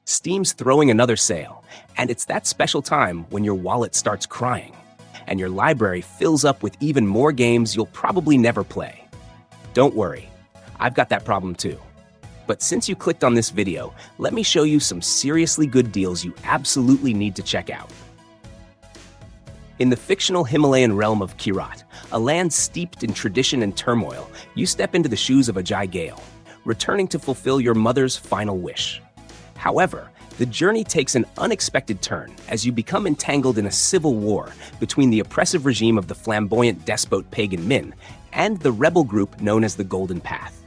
Steam's throwing another sale, and it's that special time when your wallet starts crying, and your library fills up with even more games you'll probably never play. Don't worry, I've got that problem too. But since you clicked on this video, let me show you some seriously good deals you absolutely need to check out. In the fictional Himalayan realm of Kyrat, a land steeped in tradition and turmoil, you step into the shoes of a Gale, returning to fulfill your mother's final wish. However, the journey takes an unexpected turn as you become entangled in a civil war between the oppressive regime of the flamboyant despot Pagan Min and the rebel group known as the Golden Path.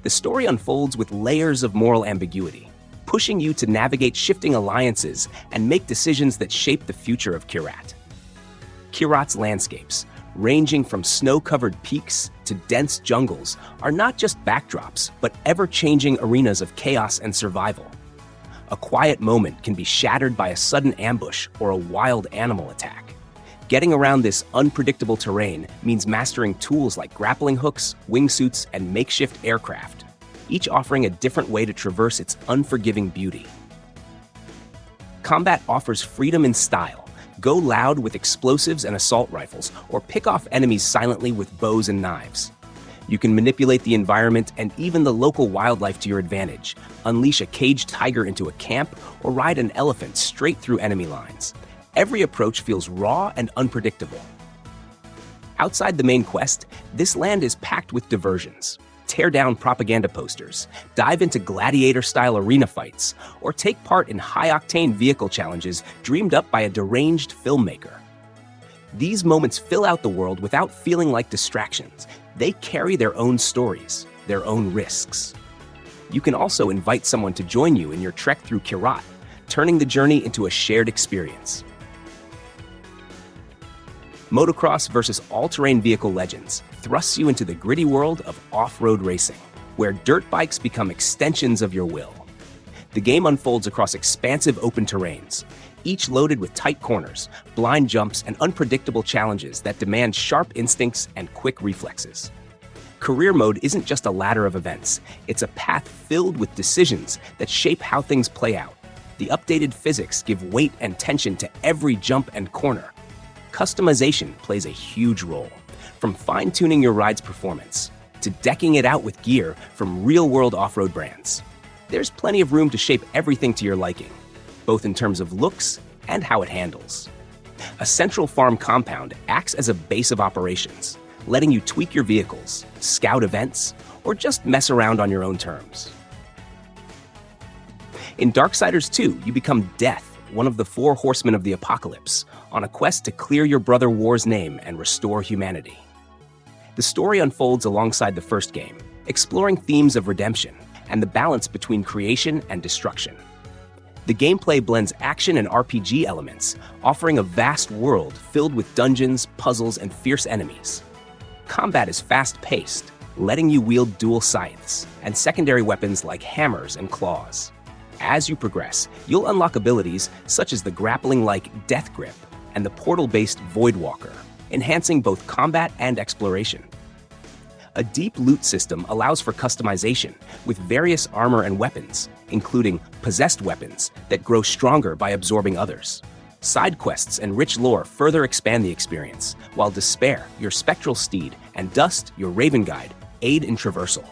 The story unfolds with layers of moral ambiguity, pushing you to navigate shifting alliances and make decisions that shape the future of Kyrat. Kyrat's landscapes, ranging from snow-covered peaks to dense jungles, are not just backdrops, but ever-changing arenas of chaos and survival. A quiet moment can be shattered by a sudden ambush or a wild animal attack. Getting around this unpredictable terrain means mastering tools like grappling hooks, wingsuits, and makeshift aircraft, each offering a different way to traverse its unforgiving beauty. Combat offers freedom in style. Go loud with explosives and assault rifles, or pick off enemies silently with bows and knives. You can manipulate the environment and even the local wildlife to your advantage, unleash a caged tiger into a camp, or ride an elephant straight through enemy lines. Every approach feels raw and unpredictable. Outside the main quest, this land is packed with diversions. Tear down propaganda posters, dive into gladiator-style arena fights, or take part in high-octane vehicle challenges dreamed up by a deranged filmmaker. These moments fill out the world without feeling like distractions. They carry their own stories, their own risks. You can also invite someone to join you in your trek through Kyrat, turning the journey into a shared experience. Motocross vs. All-Terrain Vehicle Legends thrusts you into the gritty world of off-road racing, where dirt bikes become extensions of your will. The game unfolds across expansive open terrains, each loaded with tight corners, blind jumps, and unpredictable challenges that demand sharp instincts and quick reflexes. Career mode isn't just a ladder of events, it's a path filled with decisions that shape how things play out. The updated physics give weight and tension to every jump and corner. Customization plays a huge role, from fine-tuning your ride's performance to decking it out with gear from real-world off-road brands. There's plenty of room to shape everything to your liking, both in terms of looks and how it handles. A central farm compound acts as a base of operations, letting you tweak your vehicles, scout events, or just mess around on your own terms. In Darksiders II, you become Death, one of the 4 horsemen of the apocalypse, on a quest to clear your brother War's name and restore humanity. The story unfolds alongside the first game, exploring themes of redemption and the balance between creation and destruction. The gameplay blends action and RPG elements, offering a vast world filled with dungeons, puzzles, and fierce enemies. Combat is fast-paced, letting you wield dual scythes and secondary weapons like hammers and claws. As you progress, you'll unlock abilities such as the grappling-like Death Grip and the portal-based Voidwalker, enhancing both combat and exploration. A deep loot system allows for customization with various armor and weapons, including possessed weapons that grow stronger by absorbing others. Side quests and rich lore further expand the experience, while Despair, your spectral steed, and Dust, your raven guide, aid in traversal.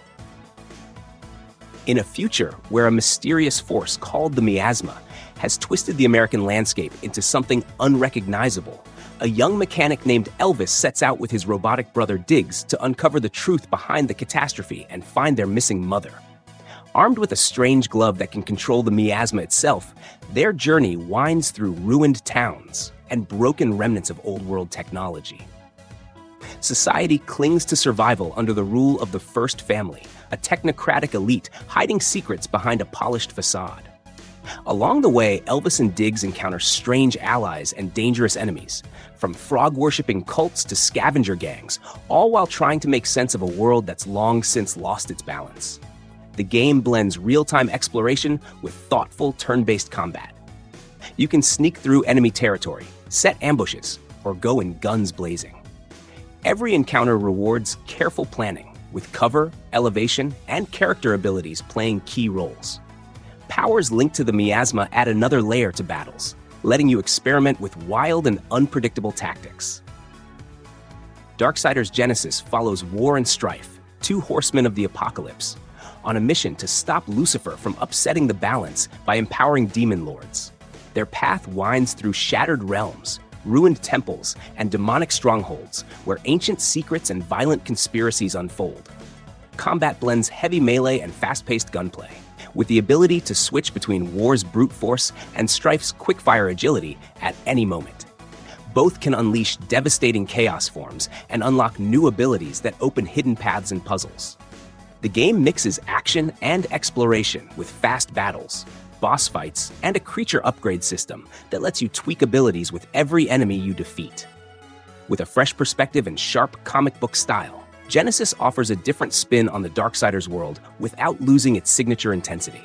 In a future where a mysterious force called the Miasma has twisted the American landscape into something unrecognizable, a young mechanic named Elvis sets out with his robotic brother Diggs to uncover the truth behind the catastrophe and find their missing mother. Armed with a strange glove that can control the miasma itself, their journey winds through ruined towns and broken remnants of old-world technology. Society clings to survival under the rule of the First Family, a technocratic elite hiding secrets behind a polished facade. Along the way, Elvis and Diggs encounter strange allies and dangerous enemies, from frog-worshipping cults to scavenger gangs, all while trying to make sense of a world that's long since lost its balance. The game blends real-time exploration with thoughtful turn-based combat. You can sneak through enemy territory, set ambushes, or go in guns blazing. Every encounter rewards careful planning, with cover, elevation, and character abilities playing key roles. Powers linked to the Miasma add another layer to battles, letting you experiment with wild and unpredictable tactics. Darksiders Genesis follows War and Strife, two horsemen of the apocalypse, on a mission to stop Lucifer from upsetting the balance by empowering demon lords. Their path winds through shattered realms, ruined temples, and demonic strongholds where ancient secrets and violent conspiracies unfold. Combat blends heavy melee and fast-paced gunplay, with the ability to switch between War's brute force and Strife's quickfire agility at any moment. Both can unleash devastating chaos forms and unlock new abilities that open hidden paths and puzzles. The game mixes action and exploration with fast battles, boss fights, and a creature upgrade system that lets you tweak abilities with every enemy you defeat. With a fresh perspective and sharp comic book style, Genesis offers a different spin on the Darksiders world without losing its signature intensity.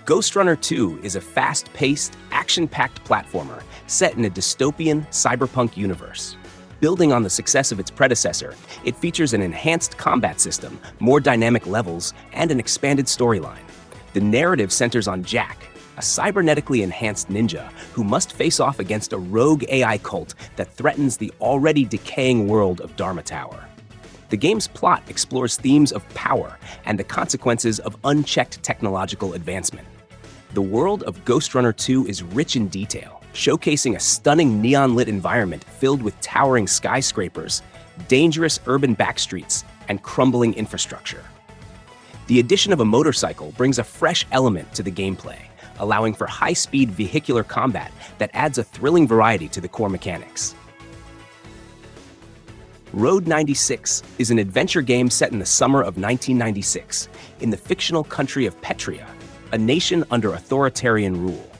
Ghostrunner 2 is a fast-paced, action-packed platformer set in a dystopian, cyberpunk universe. Building on the success of its predecessor, it features an enhanced combat system, more dynamic levels, and an expanded storyline. The narrative centers on Jack, a cybernetically enhanced ninja who must face off against a rogue AI cult that threatens the already decaying world of Dharma Tower. The game's plot explores themes of power and the consequences of unchecked technological advancement. The world of Ghostrunner 2 is rich in detail, showcasing a stunning neon-lit environment filled with towering skyscrapers, dangerous urban backstreets, and crumbling infrastructure. The addition of a motorcycle brings a fresh element to the gameplay, allowing for high-speed vehicular combat that adds a thrilling variety to the core mechanics. Road 96 is an adventure game set in the summer of 1996 in the fictional country of Petria, a nation under authoritarian rule.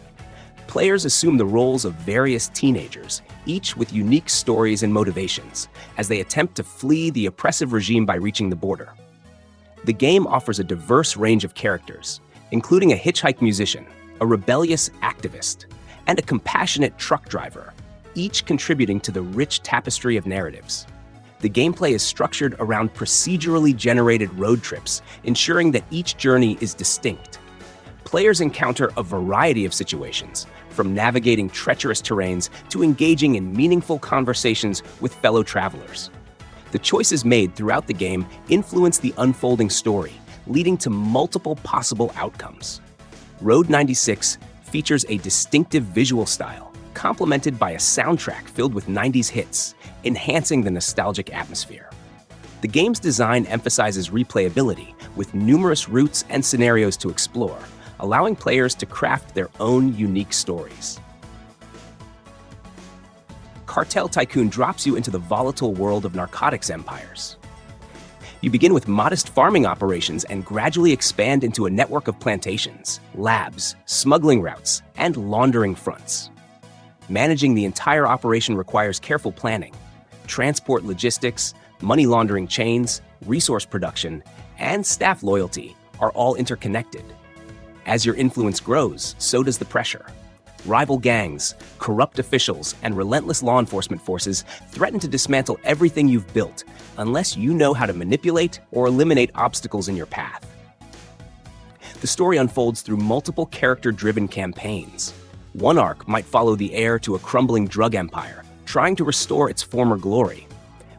Players assume the roles of various teenagers, each with unique stories and motivations, as they attempt to flee the oppressive regime by reaching the border. The game offers a diverse range of characters, including a hitchhike musician, a rebellious activist, and a compassionate truck driver, each contributing to the rich tapestry of narratives. The gameplay is structured around procedurally generated road trips, ensuring that each journey is distinct. Players encounter a variety of situations, from navigating treacherous terrains to engaging in meaningful conversations with fellow travelers. The choices made throughout the game influence the unfolding story, leading to multiple possible outcomes. Road 96 features a distinctive visual style, complemented by a soundtrack filled with 90s hits, enhancing the nostalgic atmosphere. The game's design emphasizes replayability, with numerous routes and scenarios to explore, allowing players to craft their own unique stories. Cartel Tycoon drops you into the volatile world of narcotics empires. You begin with modest farming operations and gradually expand into a network of plantations, labs, smuggling routes, and laundering fronts. Managing the entire operation requires careful planning. Transport logistics, money laundering chains, resource production, and staff loyalty are all interconnected. As your influence grows, so does the pressure. Rival gangs, corrupt officials, and relentless law enforcement forces threaten to dismantle everything you've built unless you know how to manipulate or eliminate obstacles in your path. The story unfolds through multiple character-driven campaigns. One arc might follow the heir to a crumbling drug empire, trying to restore its former glory,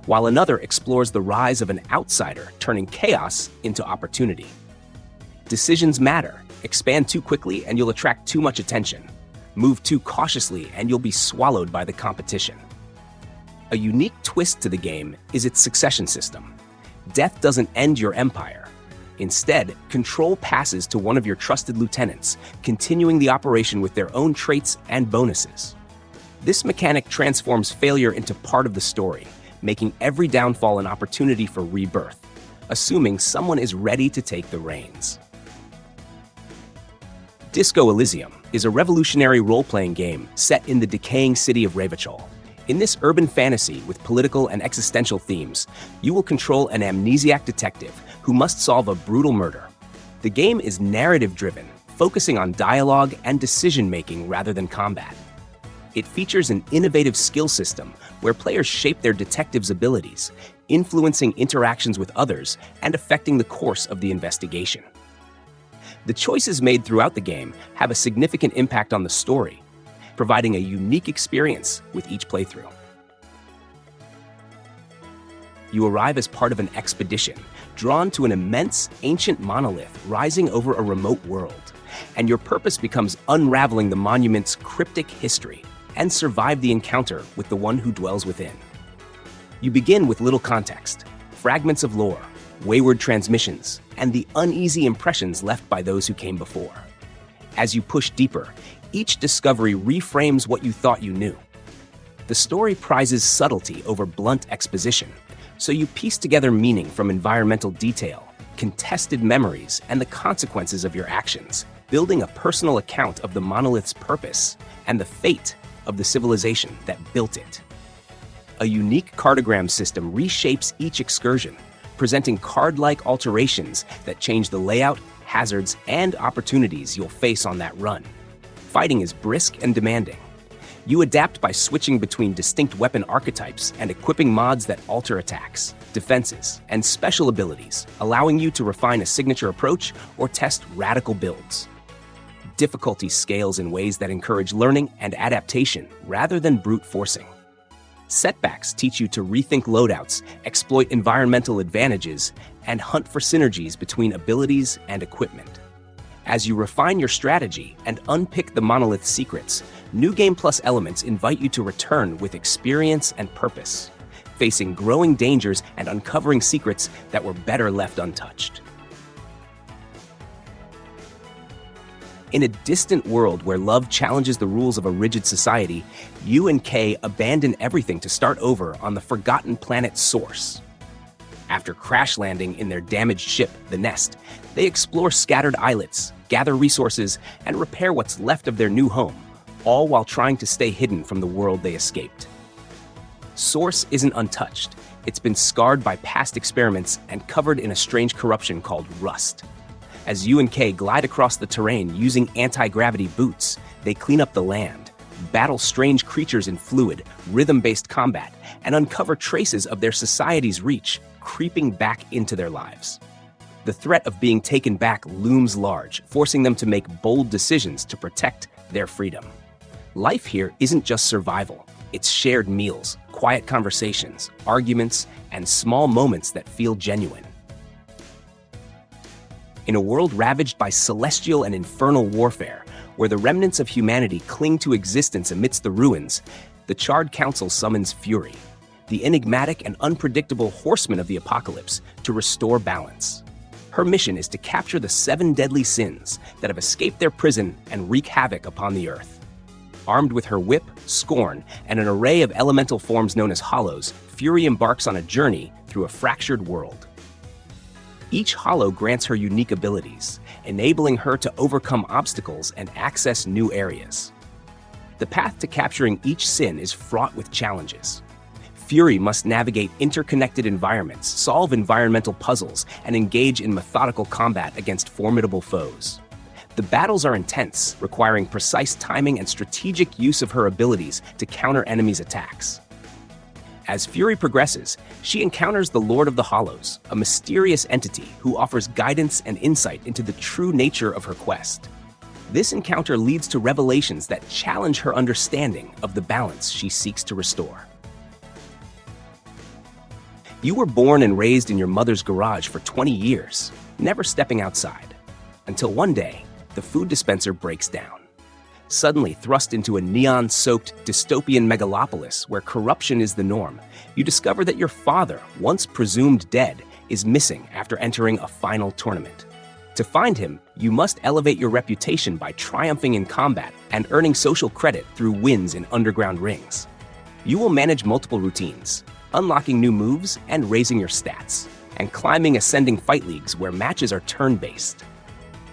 while another explores the rise of an outsider turning chaos into opportunity. Decisions matter. Expand too quickly and you'll attract too much attention. Move too cautiously and you'll be swallowed by the competition. A unique twist to the game is its succession system. Death doesn't end your empire. Instead, control passes to one of your trusted lieutenants, continuing the operation with their own traits and bonuses. This mechanic transforms failure into part of the story, making every downfall an opportunity for rebirth, assuming someone is ready to take the reins. Disco Elysium is a revolutionary role-playing game set in the decaying city of Revachol. In this urban fantasy with political and existential themes, you will control an amnesiac detective who must solve a brutal murder. The game is narrative-driven, focusing on dialogue and decision-making rather than combat. It features an innovative skill system where players shape their detective's abilities, influencing interactions with others and affecting the course of the investigation. The choices made throughout the game have a significant impact on the story, providing a unique experience with each playthrough. You arrive as part of an expedition, drawn to an immense, ancient monolith rising over a remote world, and your purpose becomes unraveling the monument's cryptic history and survive the encounter with the one who dwells within. You begin with little context, fragments of lore, wayward transmissions, and the uneasy impressions left by those who came before. As you push deeper, each discovery reframes what you thought you knew. The story prizes subtlety over blunt exposition, so you piece together meaning from environmental detail, contested memories, and the consequences of your actions, building a personal account of the monolith's purpose and the fate of the civilization that built it. A unique cartogram system reshapes each excursion, presenting card-like alterations that change the layout, hazards, and opportunities you'll face on that run. Fighting is brisk and demanding. You adapt by switching between distinct weapon archetypes and equipping mods that alter attacks, defenses, and special abilities, allowing you to refine a signature approach or test radical builds. Difficulty scales in ways that encourage learning and adaptation rather than brute forcing. Setbacks teach you to rethink loadouts, exploit environmental advantages, and hunt for synergies between abilities and equipment. As you refine your strategy and unpick the monolith's secrets, New Game Plus elements invite you to return with experience and purpose, facing growing dangers and uncovering secrets that were better left untouched. In a distant world where love challenges the rules of a rigid society, you and Kay abandon everything to start over on the forgotten planet Source. After crash landing in their damaged ship, the Nest, they explore scattered islets, gather resources, and repair what's left of their new home, all while trying to stay hidden from the world they escaped. Source isn't untouched. It's been scarred by past experiments and covered in a strange corruption called rust. As you and Kay glide across the terrain using anti-gravity boots, they clean up the land, battle strange creatures in fluid, rhythm-based combat, and uncover traces of their society's reach creeping back into their lives. The threat of being taken back looms large, forcing them to make bold decisions to protect their freedom. Life here isn't just survival. It's shared meals, quiet conversations, arguments, and small moments that feel genuine. In a world ravaged by celestial and infernal warfare, where the remnants of humanity cling to existence amidst the ruins, the Charred Council summons Fury, the enigmatic and unpredictable horseman of the apocalypse, to restore balance. Her mission is to capture the 7 deadly sins that have escaped their prison and wreak havoc upon the earth. Armed with her whip, scorn, and an array of elemental forms known as hollows, Fury embarks on a journey through a fractured world. Each hollow grants her unique abilities, enabling her to overcome obstacles and access new areas. The path to capturing each sin is fraught with challenges. Fury must navigate interconnected environments, solve environmental puzzles, and engage in methodical combat against formidable foes. The battles are intense, requiring precise timing and strategic use of her abilities to counter enemies' attacks. As Fury progresses, she encounters the Lord of the Hollows, a mysterious entity who offers guidance and insight into the true nature of her quest. This encounter leads to revelations that challenge her understanding of the balance she seeks to restore. You were born and raised in your mother's garage for 20 years, never stepping outside, until one day, the food dispenser breaks down. Suddenly thrust into a neon-soaked dystopian megalopolis where corruption is the norm, you discover that your father, once presumed dead, is missing after entering a final tournament. To find him, you must elevate your reputation by triumphing in combat and earning social credit through wins in underground rings. You will manage multiple routines, unlocking new moves and raising your stats, and climbing ascending fight leagues where matches are turn-based.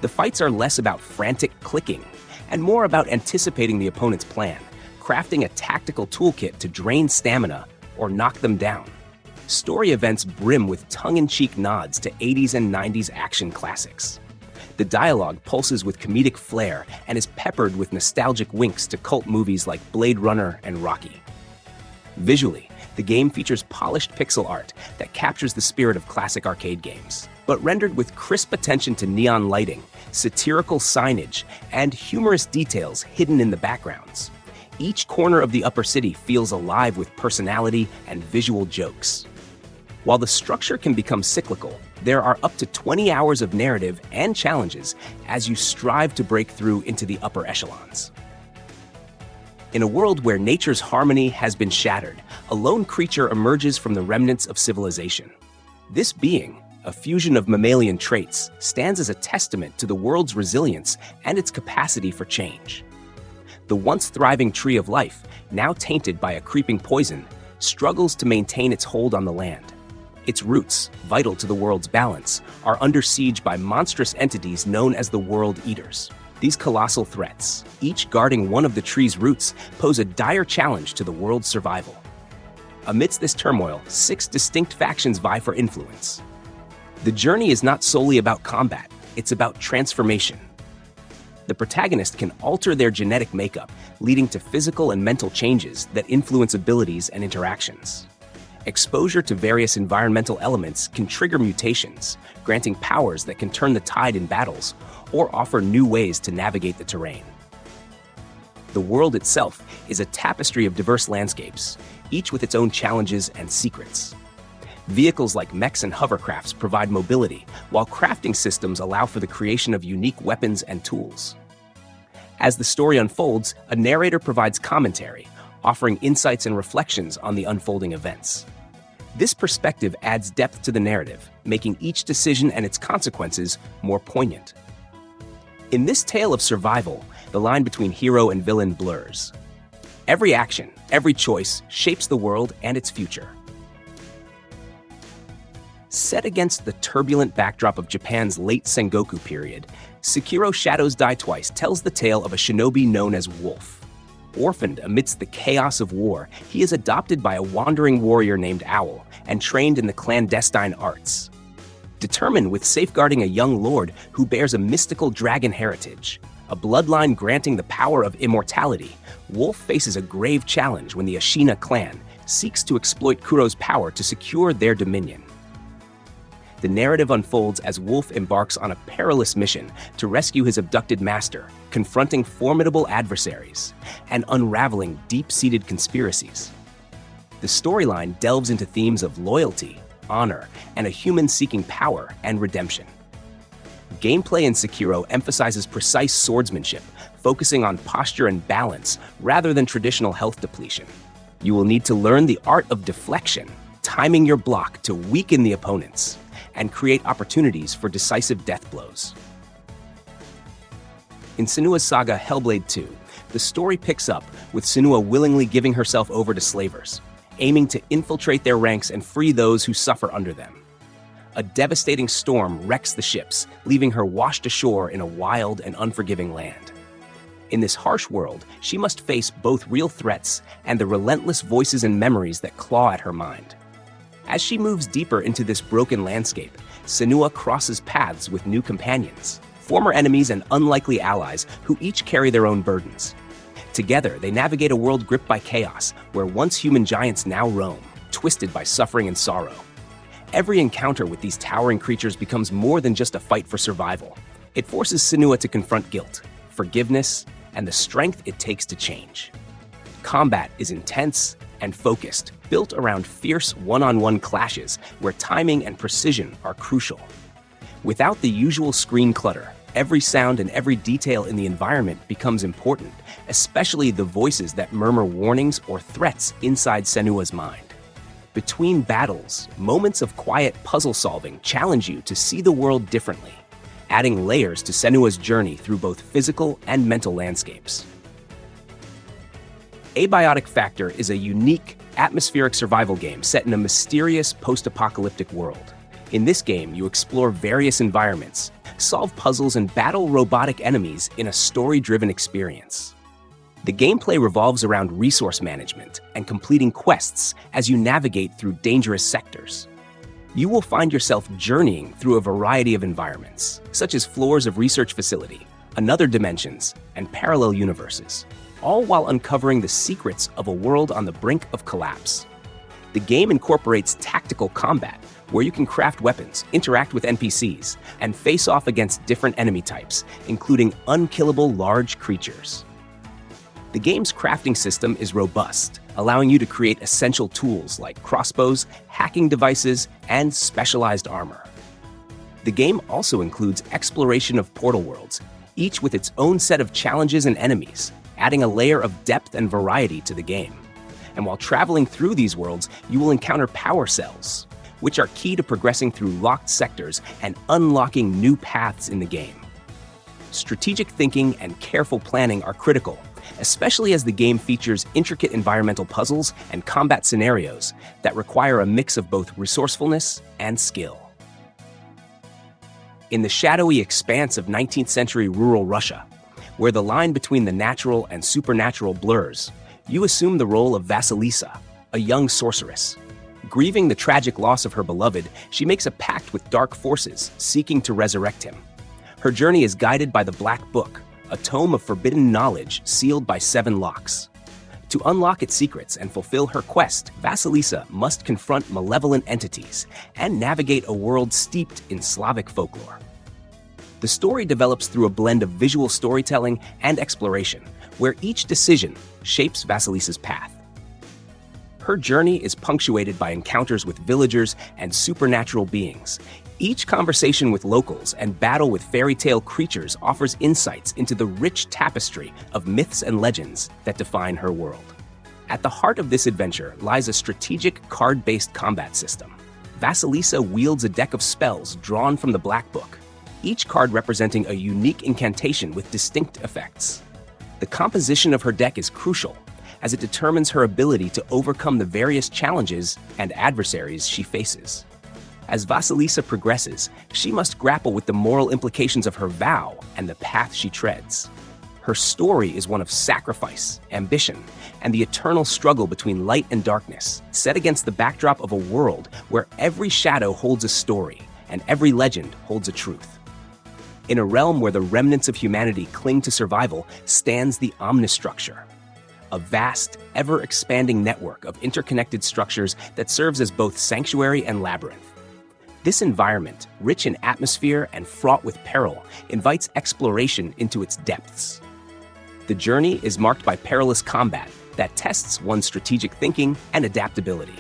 The fights are less about frantic clicking and more about anticipating the opponent's plan, crafting a tactical toolkit to drain stamina or knock them down. Story events brim with tongue-in-cheek nods to 80s and 90s action classics. The dialogue pulses with comedic flair and is peppered with nostalgic winks to cult movies like Blade Runner and Rocky. Visually, the game features polished pixel art that captures the spirit of classic arcade games. But rendered with crisp attention to neon lighting, satirical signage, and humorous details hidden in the backgrounds. Each corner of the upper city feels alive with personality and visual jokes. While the structure can become cyclical, there are up to 20 hours of narrative and challenges as you strive to break through into the upper echelons. In a world where nature's harmony has been shattered, a lone creature emerges from the remnants of civilization. This being, a fusion of mammalian traits, stands as a testament to the world's resilience and its capacity for change. The once thriving tree of life, now tainted by a creeping poison, struggles to maintain its hold on the land. Its roots, vital to the world's balance, are under siege by monstrous entities known as the World Eaters. These colossal threats, each guarding one of the tree's roots, pose a dire challenge to the world's survival. Amidst this turmoil, 6 distinct factions vie for influence. The journey is not solely about combat, it's about transformation. The protagonist can alter their genetic makeup, leading to physical and mental changes that influence abilities and interactions. Exposure to various environmental elements can trigger mutations, granting powers that can turn the tide in battles or offer new ways to navigate the terrain. The world itself is a tapestry of diverse landscapes, each with its own challenges and secrets. Vehicles like mechs and hovercrafts provide mobility, while crafting systems allow for the creation of unique weapons and tools. As the story unfolds, a narrator provides commentary, offering insights and reflections on the unfolding events. This perspective adds depth to the narrative, making each decision and its consequences more poignant. In this tale of survival, the line between hero and villain blurs. Every action, every choice shapes the world and its future. Set against the turbulent backdrop of Japan's late Sengoku period, Sekiro Shadows Die Twice tells the tale of a shinobi known as Wolf. Orphaned amidst the chaos of war, he is adopted by a wandering warrior named Owl and trained in the clandestine arts. Determined with safeguarding a young lord who bears a mystical dragon heritage, a bloodline granting the power of immortality, Wolf faces a grave challenge when the Ashina clan seeks to exploit Kuro's power to secure their dominion. The narrative unfolds as Wolf embarks on a perilous mission to rescue his abducted master, confronting formidable adversaries and unraveling deep-seated conspiracies. The storyline delves into themes of loyalty, honor, and a human seeking power and redemption. Gameplay in Sekiro emphasizes precise swordsmanship, focusing on posture and balance rather than traditional health depletion. You will need to learn the art of deflection, timing your block to weaken the opponents, and create opportunities for decisive death blows. In Senua's saga Hellblade 2, the story picks up with Senua willingly giving herself over to slavers, aiming to infiltrate their ranks and free those who suffer under them. A devastating storm wrecks the ships, leaving her washed ashore in a wild and unforgiving land. In this harsh world, she must face both real threats and the relentless voices and memories that claw at her mind. As she moves deeper into this broken landscape, Senua crosses paths with new companions, former enemies and unlikely allies who each carry their own burdens. Together, they navigate a world gripped by chaos, where once human giants now roam, twisted by suffering and sorrow. Every encounter with these towering creatures becomes more than just a fight for survival. It forces Senua to confront guilt, forgiveness, and the strength it takes to change. Combat is intense and focused, built around fierce one-on-one clashes where timing and precision are crucial. Without the usual screen clutter, every sound and every detail in the environment becomes important, especially the voices that murmur warnings or threats inside Senua's mind. Between battles, moments of quiet puzzle solving challenge you to see the world differently, adding layers to Senua's journey through both physical and mental landscapes. Abiotic Factor is a unique, atmospheric survival game set in a mysterious post-apocalyptic world. In this game, you explore various environments, solve puzzles, and battle robotic enemies in a story-driven experience. The gameplay revolves around resource management and completing quests as you navigate through dangerous sectors. You will find yourself journeying through a variety of environments, such as floors of research facility, another dimensions, and parallel universes, all while uncovering the secrets of a world on the brink of collapse. The game incorporates tactical combat, where you can craft weapons, interact with NPCs, and face off against different enemy types, including unkillable large creatures. The game's crafting system is robust, allowing you to create essential tools like crossbows, hacking devices, and specialized armor. The game also includes exploration of portal worlds, each with its own set of challenges and enemies, adding a layer of depth and variety to the game. And while traveling through these worlds, you will encounter power cells, which are key to progressing through locked sectors and unlocking new paths in the game. Strategic thinking and careful planning are critical, especially as the game features intricate environmental puzzles and combat scenarios that require a mix of both resourcefulness and skill. In the shadowy expanse of 19th century rural Russia, where the line between the natural and supernatural blurs, you assume the role of Vasilisa, a young sorceress. Grieving the tragic loss of her beloved, she makes a pact with dark forces, seeking to resurrect him. Her journey is guided by the Black Book, a tome of forbidden knowledge sealed by 7 locks. To unlock its secrets and fulfill her quest, Vasilisa must confront malevolent entities and navigate a world steeped in Slavic folklore. The story develops through a blend of visual storytelling and exploration, where each decision shapes Vasilisa's path. Her journey is punctuated by encounters with villagers and supernatural beings. Each conversation with locals and battle with fairy tale creatures offers insights into the rich tapestry of myths and legends that define her world. At the heart of this adventure lies a strategic card-based combat system. Vasilisa wields a deck of spells drawn from the Black Book, each card representing a unique incantation with distinct effects. The composition of her deck is crucial, as it determines her ability to overcome the various challenges and adversaries she faces. As Vasilisa progresses, she must grapple with the moral implications of her vow and the path she treads. Her story is one of sacrifice, ambition, and the eternal struggle between light and darkness, set against the backdrop of a world where every shadow holds a story and every legend holds a truth. In a realm where the remnants of humanity cling to survival stands the Omnistructure, a vast, ever-expanding network of interconnected structures that serves as both sanctuary and labyrinth. This environment, rich in atmosphere and fraught with peril, invites exploration into its depths. The journey is marked by perilous combat that tests one's strategic thinking and adaptability.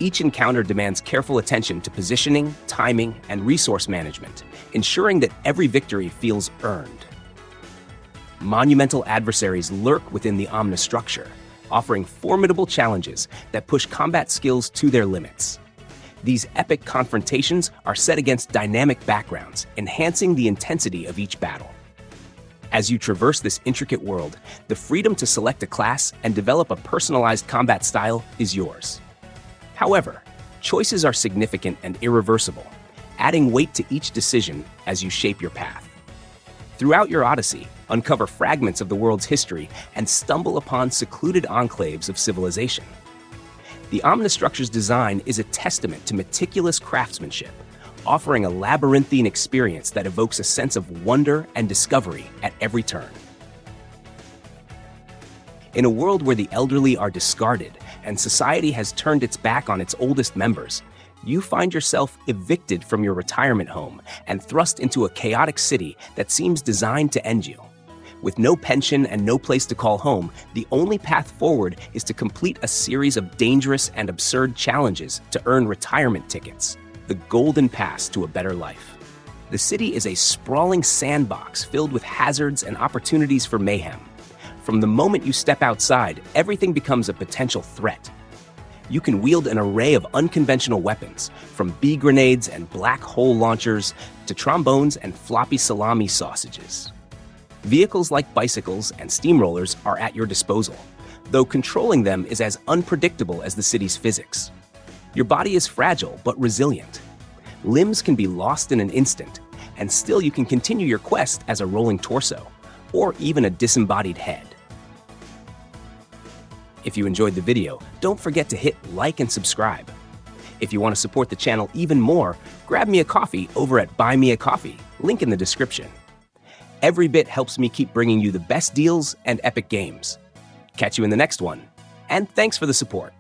Each encounter demands careful attention to positioning, timing, and resource management, ensuring that every victory feels earned. Monumental adversaries lurk within the Omnistructure, offering formidable challenges that push combat skills to their limits. These epic confrontations are set against dynamic backgrounds, enhancing the intensity of each battle. As you traverse this intricate world, the freedom to select a class and develop a personalized combat style is yours. However, choices are significant and irreversible, adding weight to each decision as you shape your path. Throughout your odyssey, uncover fragments of the world's history and stumble upon secluded enclaves of civilization. The Omnistructure's design is a testament to meticulous craftsmanship, offering a labyrinthine experience that evokes a sense of wonder and discovery at every turn. In a world where the elderly are discarded and society has turned its back on its oldest members, you find yourself evicted from your retirement home and thrust into a chaotic city that seems designed to end you. With no pension and no place to call home, the only path forward is to complete a series of dangerous and absurd challenges to earn retirement tickets, the golden pass to a better life. The city is a sprawling sandbox filled with hazards and opportunities for mayhem. From the moment you step outside, everything becomes a potential threat. You can wield an array of unconventional weapons, from bee grenades and black hole launchers to trombones and floppy salami sausages. Vehicles like bicycles and steamrollers are at your disposal, though controlling them is as unpredictable as the city's physics. Your body is fragile but resilient. Limbs can be lost in an instant, and still you can continue your quest as a rolling torso, or even a disembodied head. If you enjoyed the video, don't forget to hit like and subscribe. If you want to support the channel even more, grab me a coffee over at Buy Me a Coffee, link in the description. Every bit helps me keep bringing you the best deals and epic games. Catch you in the next one, and thanks for the support.